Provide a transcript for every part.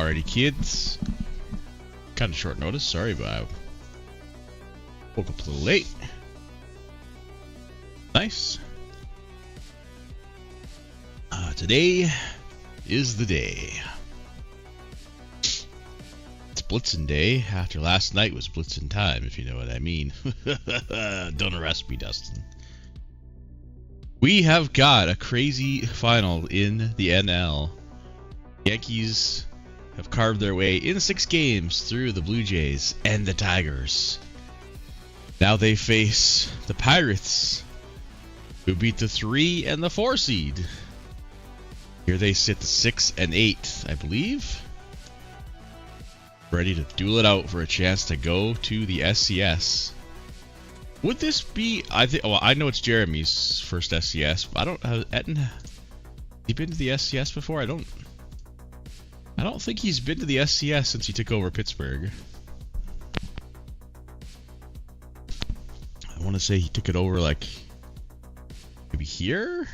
Alrighty, kids. Kind of short notice, sorry, but I woke up a little late. Nice. Today is the day. It's Blitzen Day. After last night was Blitzen time, if you know what I mean. Don't arrest me, Dustin. We have got a crazy final in the NL. Yankees have carved their way in 6 games through the Blue Jays and the Tigers. Now they face the Pirates, who beat the 3 and the 4 seed. Here they sit the 6 and 8, I believe. Ready to duel it out for a chance to go to the RCS. Would this be? Well, I know it's Jeremy's first RCS, but I don't have Etten. Has he been to the RCS before? I don't think he's been to the RCS since he took over Pittsburgh. I want to say he took it over like maybe here.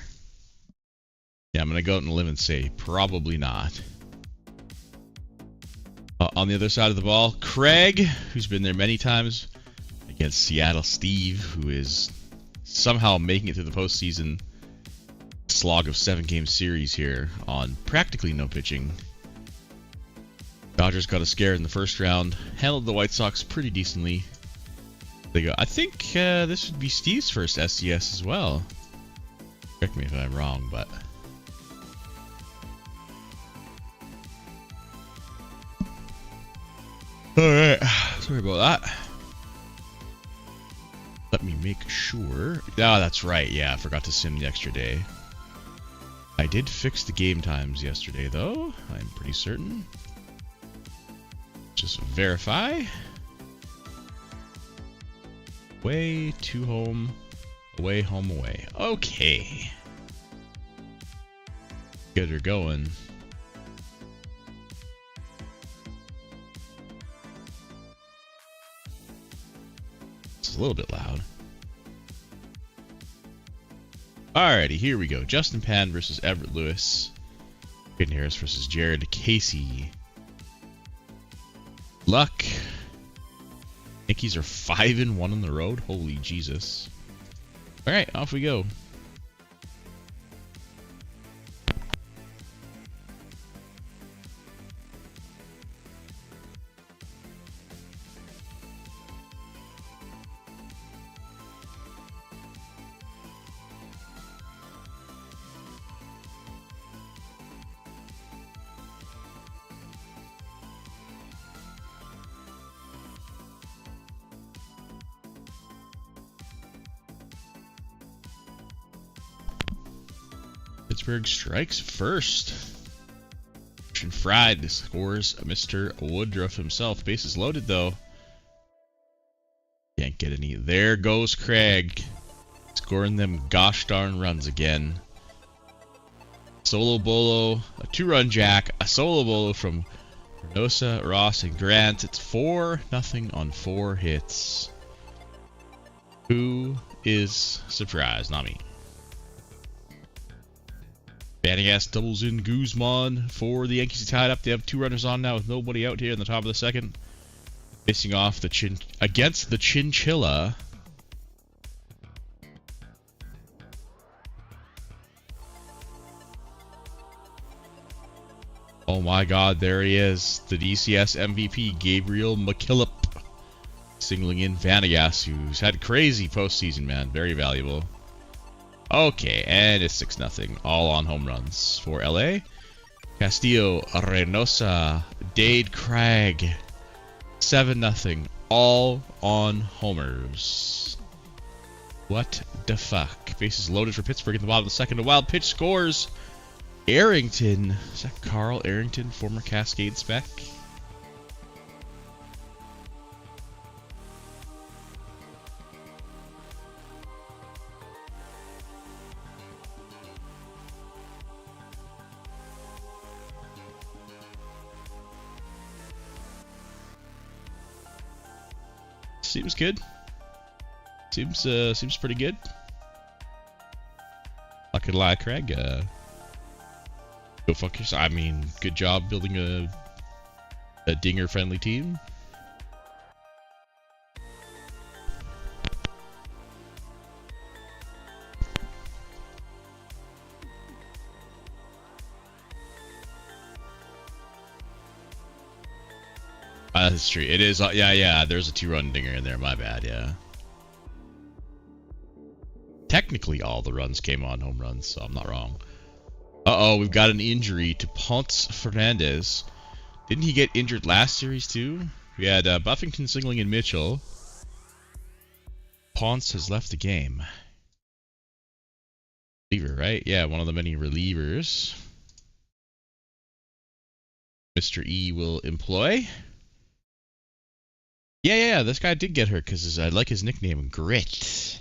Yeah, I'm gonna go out on a limb and say probably not. On the other side of the ball, Craig, who's been there many times, against Seattle Steve, who is somehow making it through the postseason slog of 7-game series here on practically no pitching. Dodgers got a scare in the first round, handled the White Sox pretty decently. They go. I think this would be Steve's first SCS as well. Correct me if I'm wrong, but. Alright, sorry about that. Let me make sure. Oh, that's right. Yeah, I forgot to sim the extra day. I did fix the game times yesterday, though. I'm pretty certain. Just verify. Away to home. Away, home, away. Okay. Get her going. A little bit loud. Alrighty, here we go. Justin Pan versus Everett Lewis. Hayden Harris versus Jared Casey. Luck. Yankees are 5-1 on the road. Holy Jesus. Alright, off we go. Pittsburgh strikes first. Fried scores Mr. Woodruff himself. Bases loaded though. Can't get any. There goes Craig. Scoring them gosh darn runs again. Solo bolo, a 2-run jack, a solo bolo from Reynosa, Ross, and Grant. It's 4-0 on 4 hits. Who is surprised? Not me. Batting ass doubles in Guzman for the Yankees to tie it up. They have 2 runners on now with nobody out here in the top of the second. Facing off the against the Chinchilla. Oh my God, there he is. The DCS MVP, Gabriel McKillop. Singling in Vanagas, who's had crazy postseason, man. Very valuable. Okay, and it's 6-0, all on home runs for LA. Castillo, Reynosa, Dade Craig, 7-0, all on homers. What the fuck? Bases loaded for Pittsburgh in the bottom of the second. A wild pitch scores. Arrington. Is that Carl Arrington, former Cascade spec? Seems good. Seems pretty good. Not gonna lie, Craig. Go fuck yourself. I mean, good job building a A dinger-friendly team. That's true. It is. Yeah. There's a 2-run dinger in there. My bad. Yeah. Technically, all the runs came on home runs, so I'm not wrong. Uh-oh, we've got an injury to Ponce Fernandez. Didn't he get injured last series too? We had Buffington, Singling, and Mitchell. Ponce has left the game. Reliever, right? Yeah, one of the many relievers. Mr. E will employ. Yeah, this guy did get hurt because I like his nickname, Grit.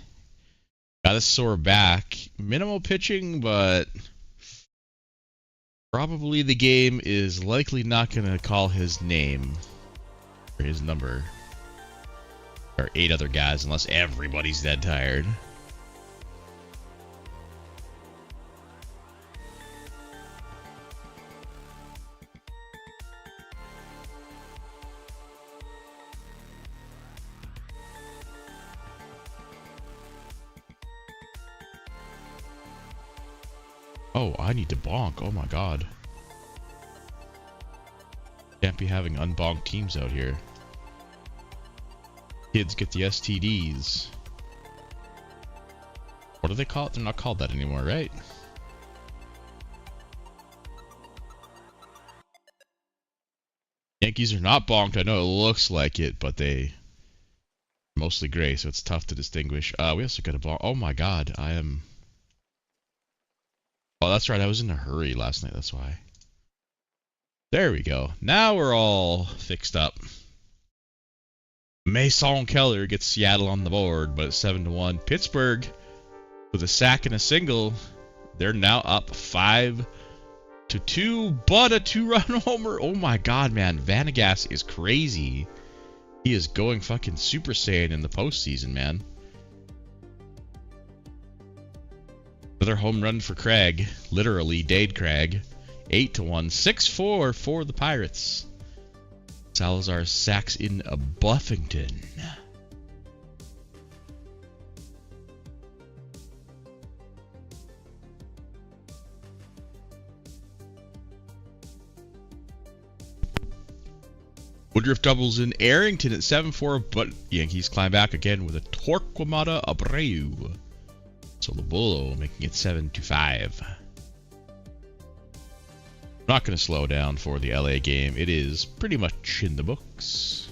Got a sore back. Minimal pitching, but probably the game is likely not going to call his name or his number. Or 8 other guys, unless everybody's dead tired. Oh, I need to bonk. Oh my god. Can't be having unbonked teams out here. Kids get the STDs. What do they call it? They're not called that anymore, right? Yankees are not bonked. I know it looks like it, but they are mostly gray, so it's tough to distinguish. We also got a bonk. Oh my god, I am... Oh, that's right. I was in a hurry last night. That's why. There we go. Now we're all fixed up. Mason Keller gets Seattle on the board, but it's 7-1. Pittsburgh with a sack and a single. They're now up 5-2, but a 2-run homer. Oh my god, man. Vanegas is crazy. He is going fucking Super Saiyan in the postseason, man. Another home run for Craig. Literally, Dade Craig. 8-1. 6-4 for the Pirates. Salazar sacks in Buffington. Woodruff doubles in Arrington at 7-4, but Yankees climb back again with a Torquemada Abreu. So Lobolo making it 7-5. Not going to slow down for the LA game. It is pretty much in the books.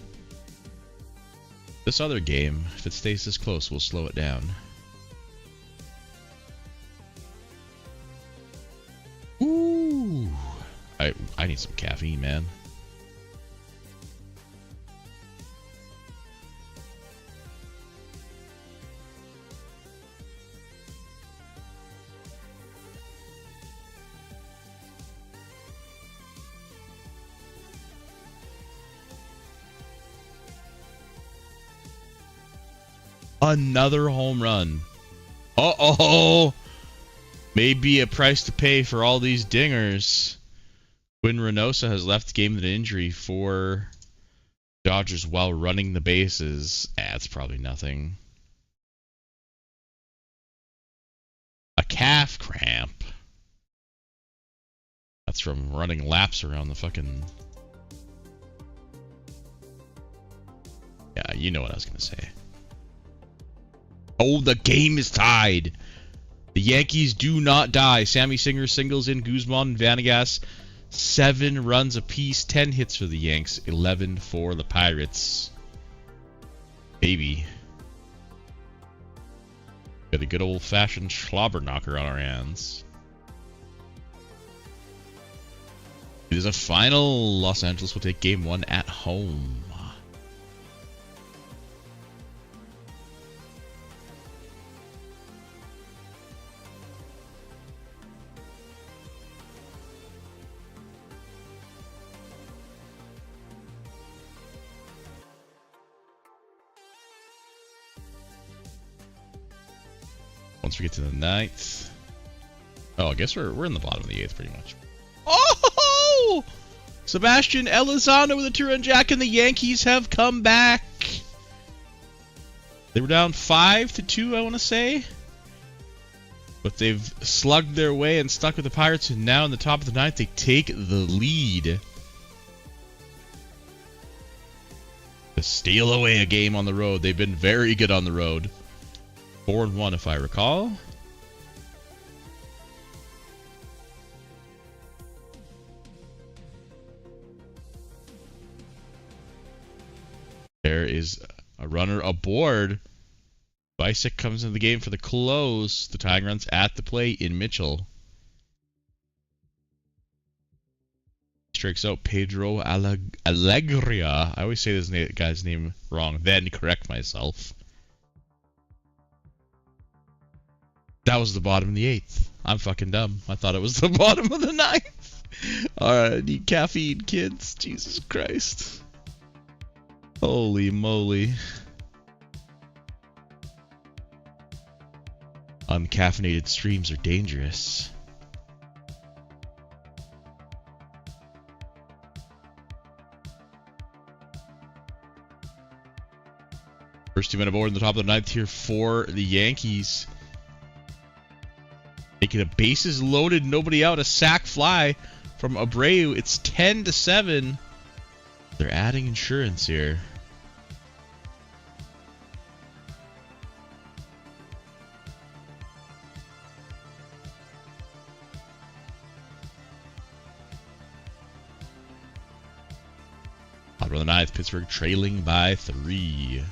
This other game, if it stays this close, we'll slow it down. Ooh. I need some caffeine, man. Another home run. Uh-oh. Maybe a price to pay for all these dingers. Quinn Reynosa has left the game with an injury for Dodgers while running the bases. It's probably nothing. A calf cramp. That's from running laps around the fucking... Yeah, you know what I was going to say. Oh, the game is tied. The Yankees do not die. Sammy Singer singles in Guzman and Vanegas. 7 runs apiece. 10 hits for the Yanks. 11 for the Pirates. Baby. Got a good old-fashioned slobber knocker on our hands. It is a final. Los Angeles will take game 1 at home. Once we get to the 9th. Oh, I guess we're in the bottom of the 8th pretty much. Oh! Sebastian Elizondo with a two-run jack, and the Yankees have come back. They were down 5-2, I want to say. But they've slugged their way and stuck with the Pirates, and now in the top of the ninth, they take the lead. To steal away a game on the road. They've been very good on the road. 4-1, if I recall. There is a runner aboard. Bicek comes into the game for the close. The tying run's at the plate in Mitchell. Strikes out Pedro Alegria. I always say this guy's name wrong, then correct myself. That was the bottom of the eighth. I'm fucking dumb. I thought it was the bottom of the ninth. Alright, I need caffeine, kids. Jesus Christ. Holy moly. Uncaffeinated streams are dangerous. First two men aboard in the top of the ninth here for the Yankees. Making a bases loaded, nobody out, a sac fly from Abreu. It's 10-7. They're adding insurance here. Bottom of the ninth, Pittsburgh trailing by 3.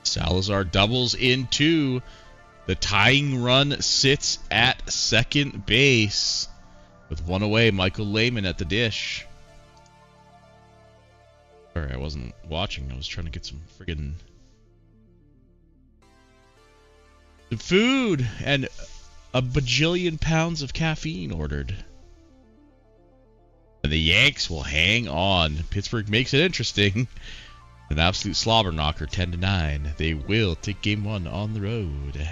Salazar doubles in 2. The tying run sits at second base. With one away, Michael Lehman at the dish. Sorry, I wasn't watching. I was trying to get some friggin' food and a bajillion pounds of caffeine ordered. And the Yanks will hang on. Pittsburgh makes it interesting. An absolute slobber knocker, 10-9. They will take game 1 on the road.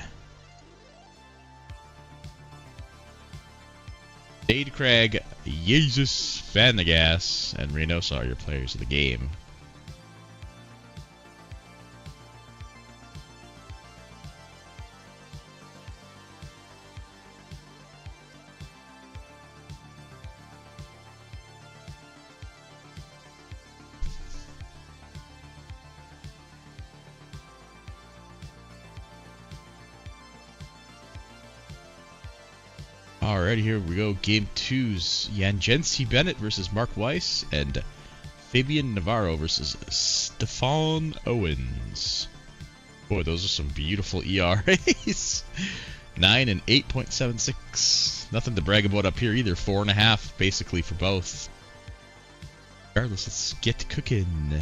Dade Craig, Jesus Fanagas, and Reynosa are your players of the game. Alrighty, here we go. Game 2's Yanjensi Bennett versus Mark Weiss and Fabian Navarro versus Stephon Owens. Boy, those are some beautiful ERAs. 9 and 8.76. Nothing to brag about up here either. 4.5 basically for both. Regardless, let's get cooking.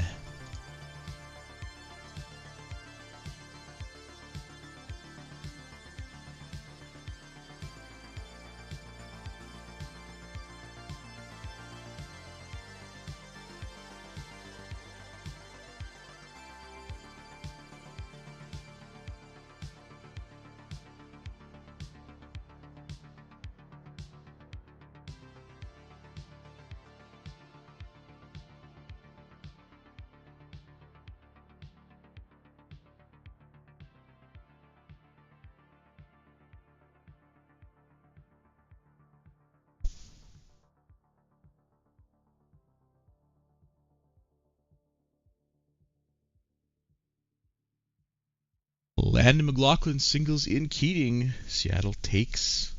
Landon McLaughlin singles in Keating. Seattle takes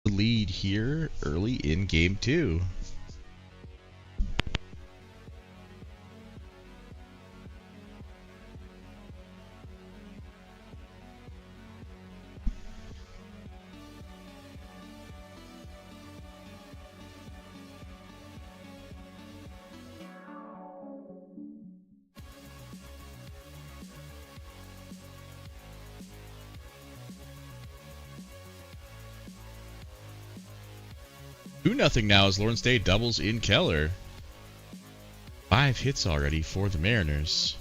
the lead here early in game 2. 2-0 now as Lawrence Day doubles in Keller. 5 hits already for the Mariners.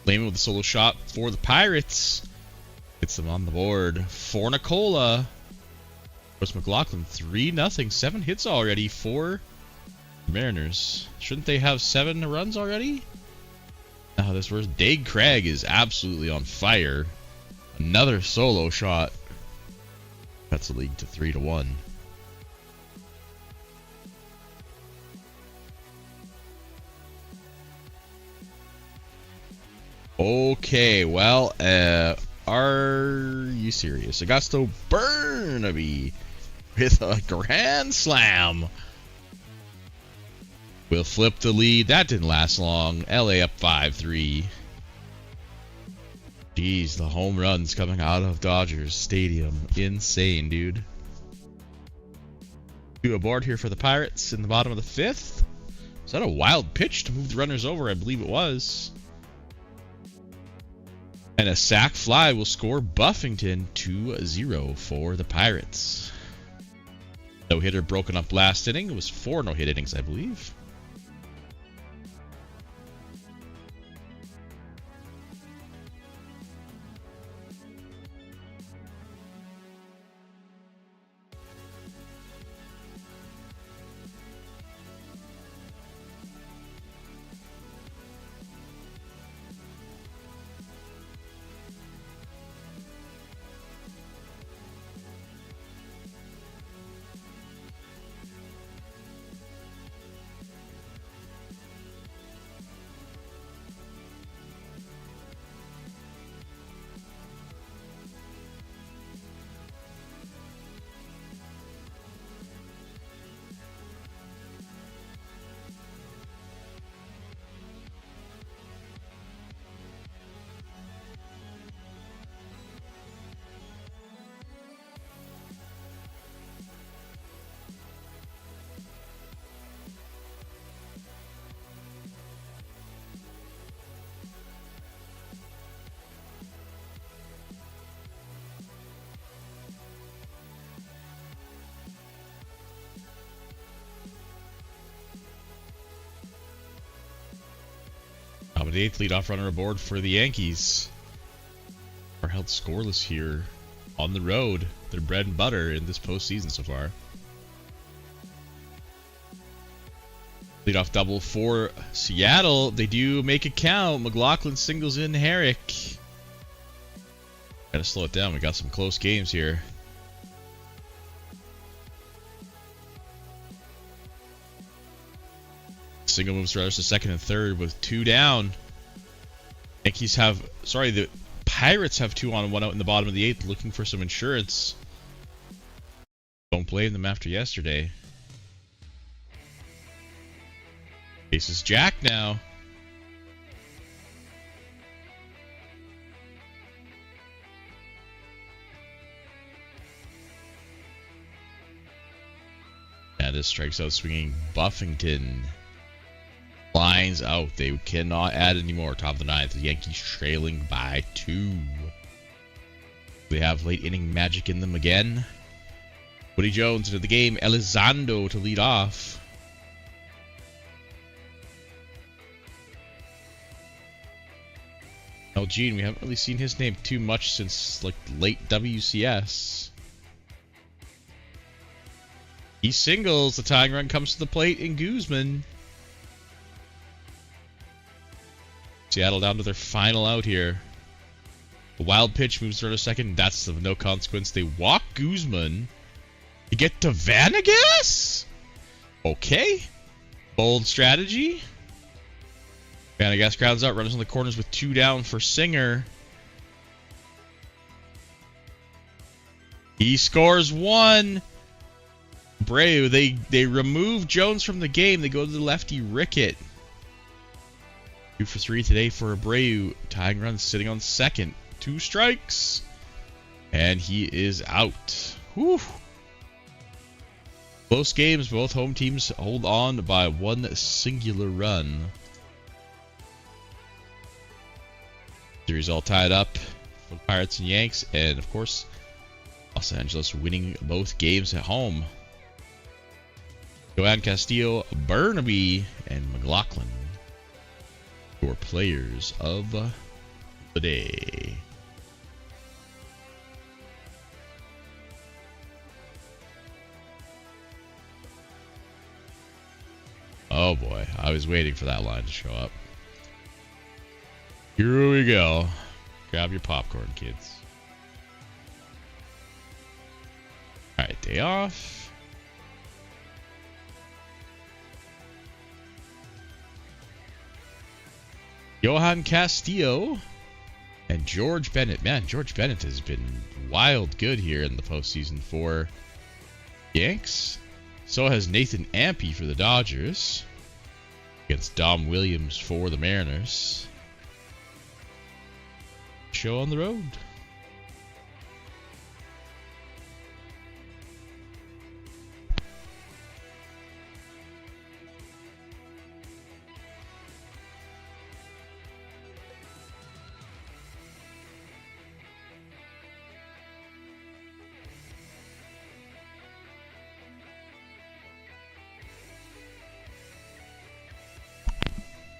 Lehman with a solo shot for the Pirates. Gets them on the board. For Nicola. Chris McLaughlin, 3-0. 7 hits already for the Mariners. Shouldn't they have 7 runs already? Now this verse. Dade Craig is absolutely on fire. Another solo shot. Cuts the league to 3-1. Okay, well, are you serious? Augusto Burnaby with a grand slam. We'll flip the lead. That didn't last long. LA up 5-3. Jeez, the home runs coming out of Dodgers Stadium. Insane, dude. 2 aboard here for the Pirates in the bottom of the 5th. Is that a wild pitch to move the runners over? I believe it was. And a sac fly will score Buffington 2-0 for the Pirates. No-hitter broken up last inning. It was 4 no-hit innings, I believe. The 8th leadoff runner aboard for the Yankees. Are held scoreless here on the road. Their bread and butter in this postseason so far. Leadoff double for Seattle. They do make it count. McLaughlin singles in Herrick. Gotta slow it down. We got some close games here. Single moves runners to second and third with 2 down. Yankees have, the Pirates have 2 on, 1 out in the bottom of the 8th, looking for some insurance. Don't blame them after yesterday. Case is Jack now. Yeah, this strikes out swinging Buffington. Lines out. They cannot add anymore. Top of the 9th. The Yankees trailing by 2. They have late inning magic in them again. Woody Jones into the game. Elizondo to lead off. Gene, we haven't really seen his name too much since like late WCS. He singles. The tying run comes to the plate in Guzman. Seattle down to their final out here. The wild pitch moves to second. That's of no consequence. They walk Guzman to get to Vanegas? Okay. Bold strategy. Vanegas grounds out. Runners on the corners with 2 down for Singer. He scores 1. Abreu. They remove Jones from the game. They go to the lefty Rickett. 2 for 3 today for Abreu. Tying runs sitting on second. 2 strikes. And he is out. Whew. Close games. Both home teams hold on by one singular run. Series all tied up for Pirates and Yanks. And, of course, Los Angeles winning both games at home. Johan Castillo, Burnaby, and McLaughlin, your players of the day. Oh boy, I was waiting for that line to show up. Here we go. Grab your popcorn, kids. Alright, day off. Johan Castillo and George Bennett. Man, George Bennett has been wild good here in the postseason for Yanks. So has Nathan Ampey for the Dodgers against Dom Williams for the Mariners. Show on the road.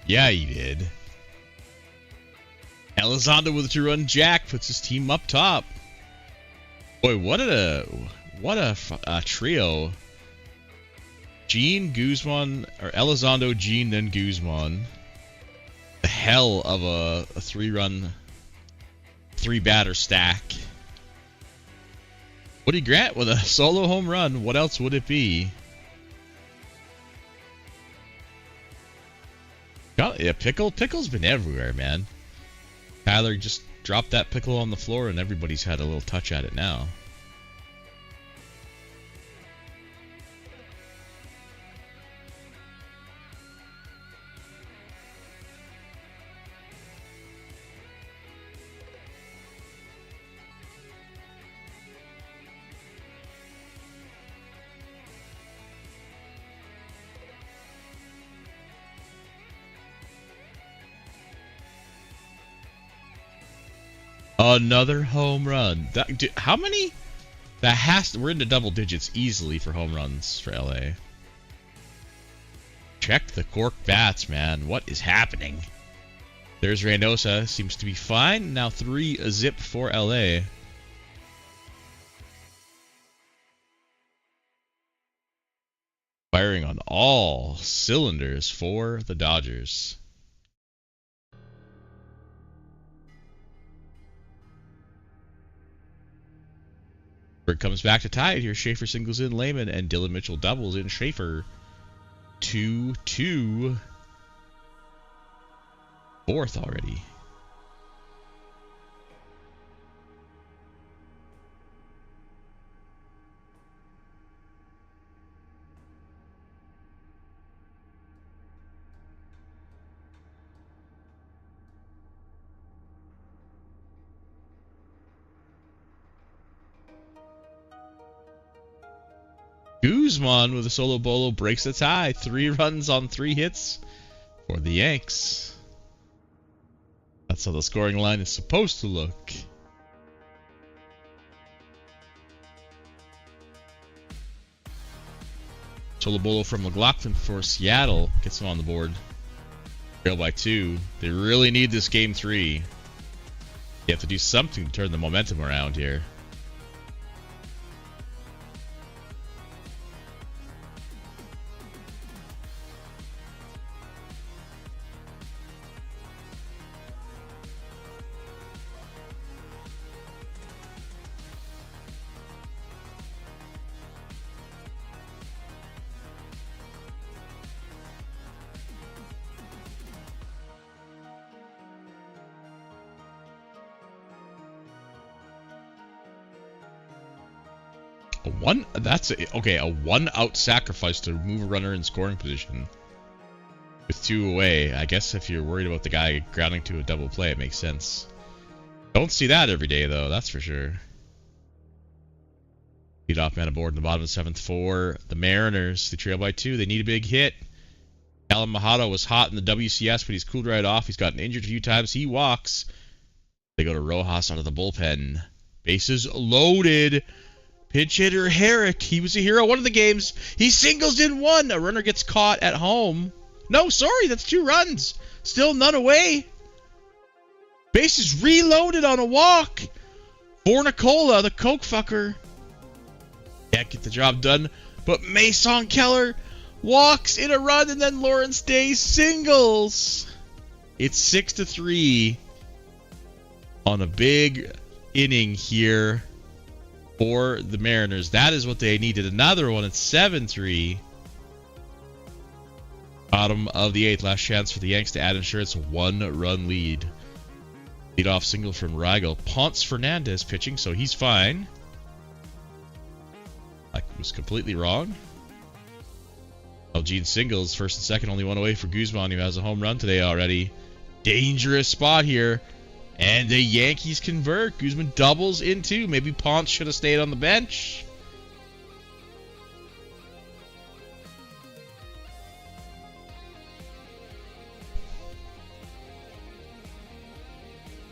Yeah, he did. Elizondo with a 2-run jack puts his team up top. Boy, what a trio. Gene, Guzman, or Elizondo, Gene, then Guzman. The hell of a 3-run, 3-batter stack. Woody Grant with a solo home run. What else would it be? Yeah, Pickle's been everywhere, man. Tyler just dropped that pickle on the floor and everybody's had a little touch at it now. Another home run. How many? We're into double digits easily for home runs for LA. Check the cork bats, man. What is happening? There's Reynosa. Seems to be fine. Now 3-zip for LA. Firing on all cylinders for the Dodgers. Bird comes back to tie it here. Schaefer singles in Lehman, and Dylan Mitchell doubles in Schaefer. 2-2. Fourth already. Guzman with a solo bolo breaks the tie. 3 runs on 3 hits for the Yanks. That's how the scoring line is supposed to look. Solo bolo from McLaughlin for Seattle gets them on the board. Trail by 2. They really need this game 3. You have to do something to turn the momentum around here. A 1-out sacrifice to move a runner in scoring position. with 2 away. I guess if you're worried about the guy grounding to a double play, it makes sense. Don't see that every day, though, that's for sure. Lead off man aboard in the bottom of the 7th for the Mariners. They trail by 2. They need a big hit. Alan Machado was hot in the WCS, but he's cooled right off. He's gotten injured a few times. He walks. They go to Rojas out of the bullpen. Bases loaded. Pinch hitter Herrick. He was a hero one of the games. He singles in 1. A runner gets caught at home. No, sorry, that's 2 runs. Still none away. Bases reloaded on a walk. For Nicola, the coke fucker. Can't get the job done, but Mason Keller walks in a run, and then Lawrence Day singles. It's 6-3 on a big inning here for the Mariners. That is what they needed. Another one. It's 7-3. Bottom of the 8th. Last chance for the Yanks to add insurance. 1-run lead. Lead-off single from Rigel. Ponce Fernandez pitching, so he's fine. I was completely wrong. Elgin singles, first and second, only 1 away for Guzman, who has a home run today already. Dangerous spot here. And the Yankees convert. Guzman doubles in 2. Maybe Ponce should have stayed on the bench.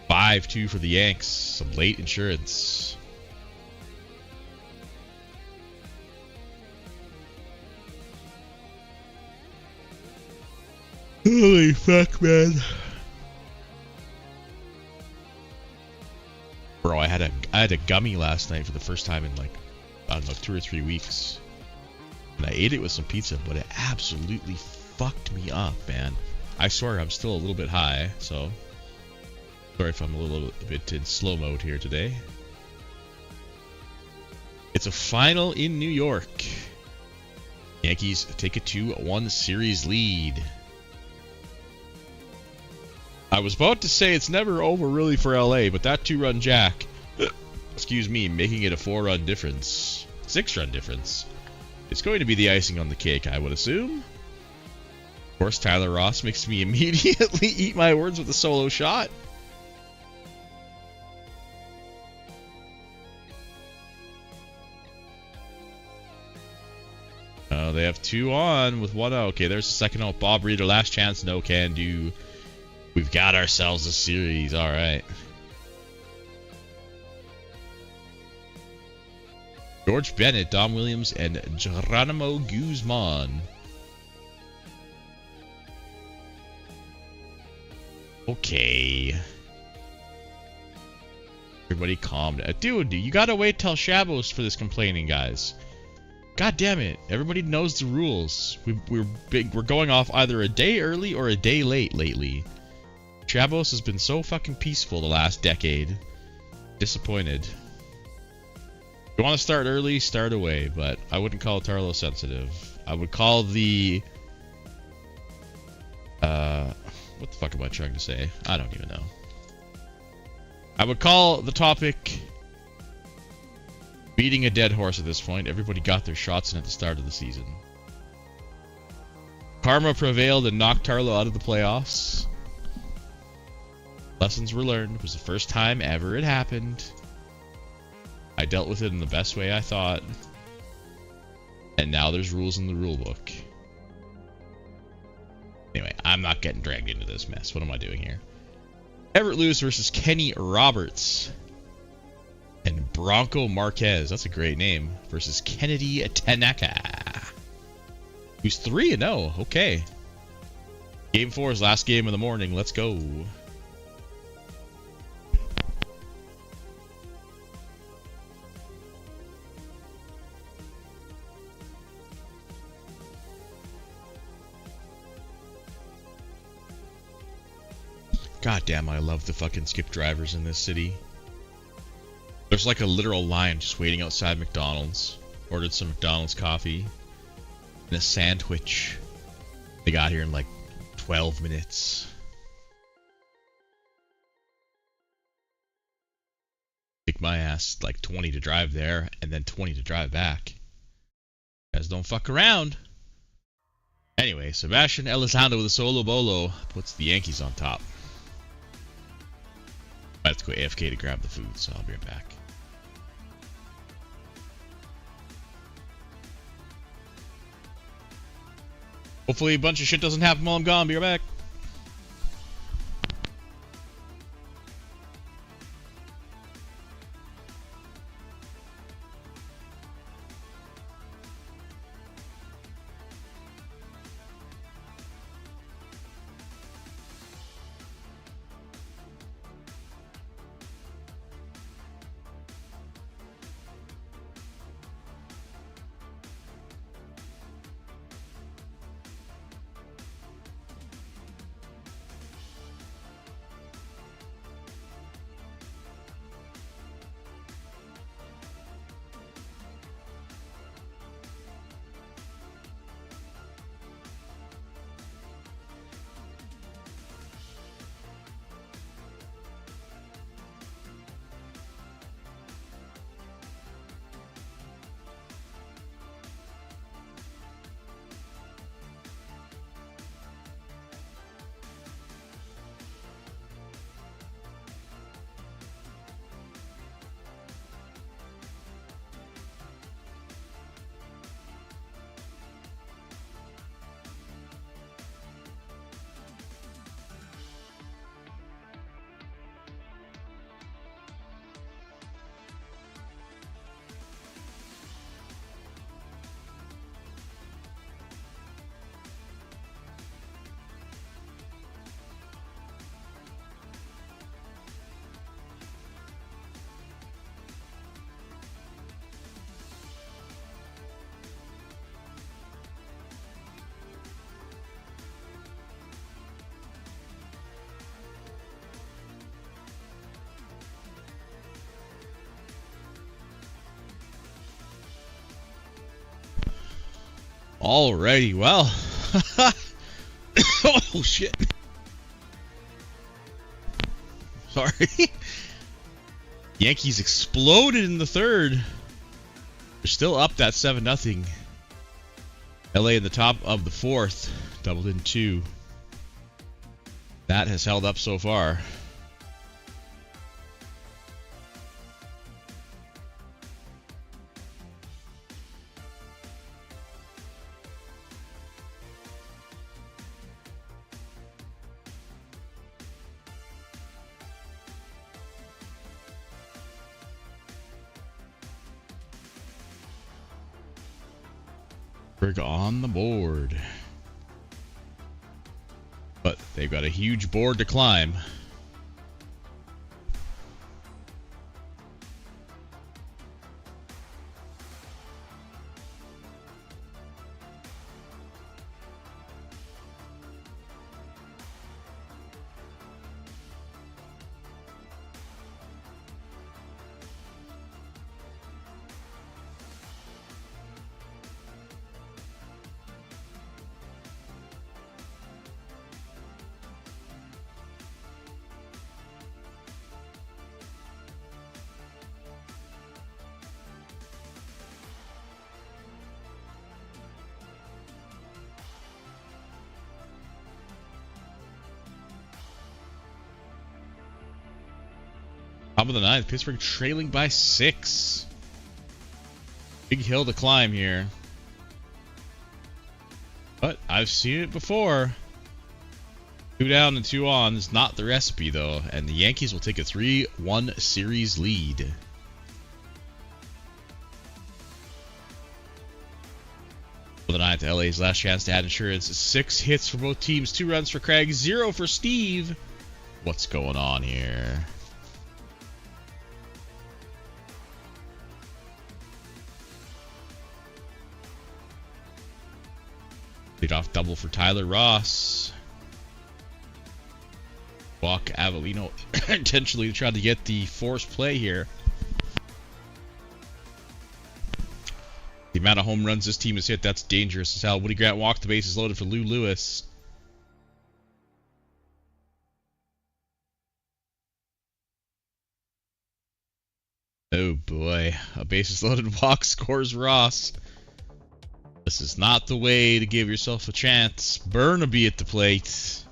(5-2) for the Yanks. Some late insurance. Holy fuck, man. Bro, I had a gummy last night for the first time in like, I don't know, 2 or 3 weeks. And I ate it with some pizza, but it absolutely fucked me up, man. I swear I'm still a little bit high, so sorry if I'm a little bit in slow mode here today. It's a final in New York. Yankees take a 2-1 series lead. I was about to say it's never over really for LA, but that 2-run jack, excuse me, making it a 4-run difference, 6-run difference, it's going to be the icing on the cake, I would assume. Of course, Tyler Ross makes me immediately eat my words with a solo shot. They have 2 on with 1 out. Okay, there's the second out. Bob Reeder, last chance, no can do. We've got ourselves a series, all right. George Bennett, Dom Williams, and Geronimo Guzman. Okay. Everybody calm down. Dude, you gotta wait till Shabos for this complaining, guys. God damn it. Everybody knows the rules. We're going off either a day early or a day late lately. Chavos has been so fucking peaceful the last decade. Disappointed. If you want to start early, start away, but I wouldn't call Tarlo sensitive. I would call the... what the fuck am I trying to say? I don't even know. I would call the topic... beating a dead horse at this point. Everybody got their shots in at the start of the season. Karma prevailed and knocked Tarlo out of the playoffs. Lessons were learned. It was the first time ever it happened. I dealt with it in the best way I thought. And now there's rules in the rule book. Anyway, I'm not getting dragged into this mess. What am I doing here? Everett Lewis versus Kenny Roberts. And Bronco Marquez, that's a great name, versus Kennedy Tanaka, who's 3-0. Okay. Game 4 is last game of the morning. Let's go. God damn, I love the fucking skip drivers in this city. There's like a literal line just waiting outside McDonald's. Ordered some McDonald's coffee and a sandwich. They got here in like 12 minutes. Take my ass like 20 to drive there and then 20 to drive back. You guys don't fuck around. Anyway, Sebastian Elizondo with a solo bolo puts the Yankees on top. I have to go AFK to grab the food, so I'll be right back. Hopefully a bunch of shit doesn't happen while I'm gone. Be right back. Alrighty, well. Oh, shit. Sorry. Yankees exploded in the third. They're still up that 7-0. LA in the top of the fourth. Doubled in 2. That has held up so far. On the board. But they've got a huge board to climb. Top of the ninth, Pittsburgh trailing by 6. Big hill to climb here. But I've seen it before. 2 down and 2 on is not the recipe, though. And the Yankees will take a 3-1 series lead. For the ninth, LA's last chance to add insurance. 6 hits for both teams. 2 runs for Craig. 0 for Steve. What's going on here? Leadoff double for Tyler Ross. Walk Avellino intentionally tried to get the forced play here. The amount of home runs this team has hit, that's dangerous as hell. Woody Grant walked, the bases loaded for Lou Lewis. Oh boy, a bases loaded walk scores Ross. This is not the way to give yourself a chance. Burnaby at the plate.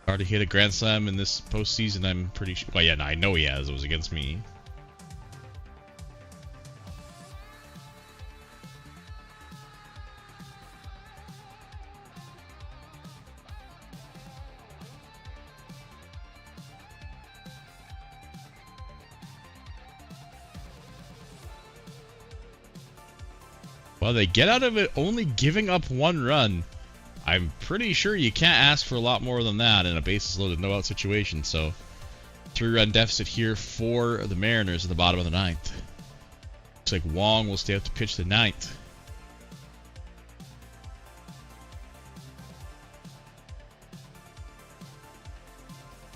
Already hit a grand slam in this postseason, I'm pretty sure. Well, yeah, no, I know he has. It was against me. Well, they get out of it only giving up 1 run. I'm pretty sure you can't ask for a lot more than that in a bases loaded no-out situation. So, 3-run deficit here for the Mariners at the bottom of the 9th. Looks like Wong will stay up to pitch the 9th.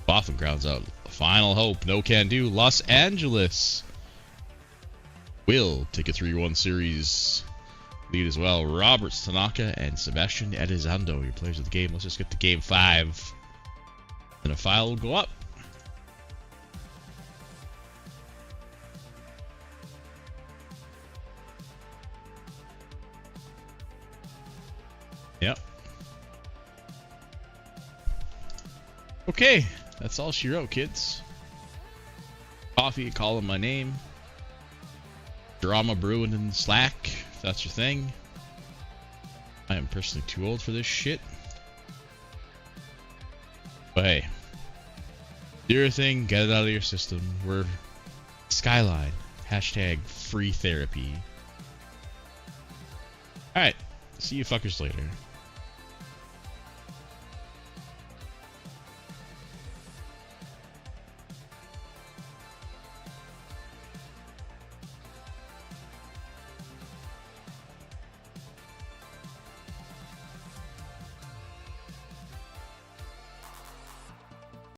Boffin grounds out. Final hope. No can do. Los Angeles will take a 3-1 series lead as well. Robert Tanaka and Sebastian Elizondo, your players of the game. Let's just get to game 5. And a file will go up. Yep. Okay, that's all she wrote, kids. Coffee, calling my name. Drama brewing in Slack, if that's your thing. I am personally too old for this shit. But hey, do your thing, get it out of your system. We're Skyline. Hashtag free therapy. Alright, see you fuckers later.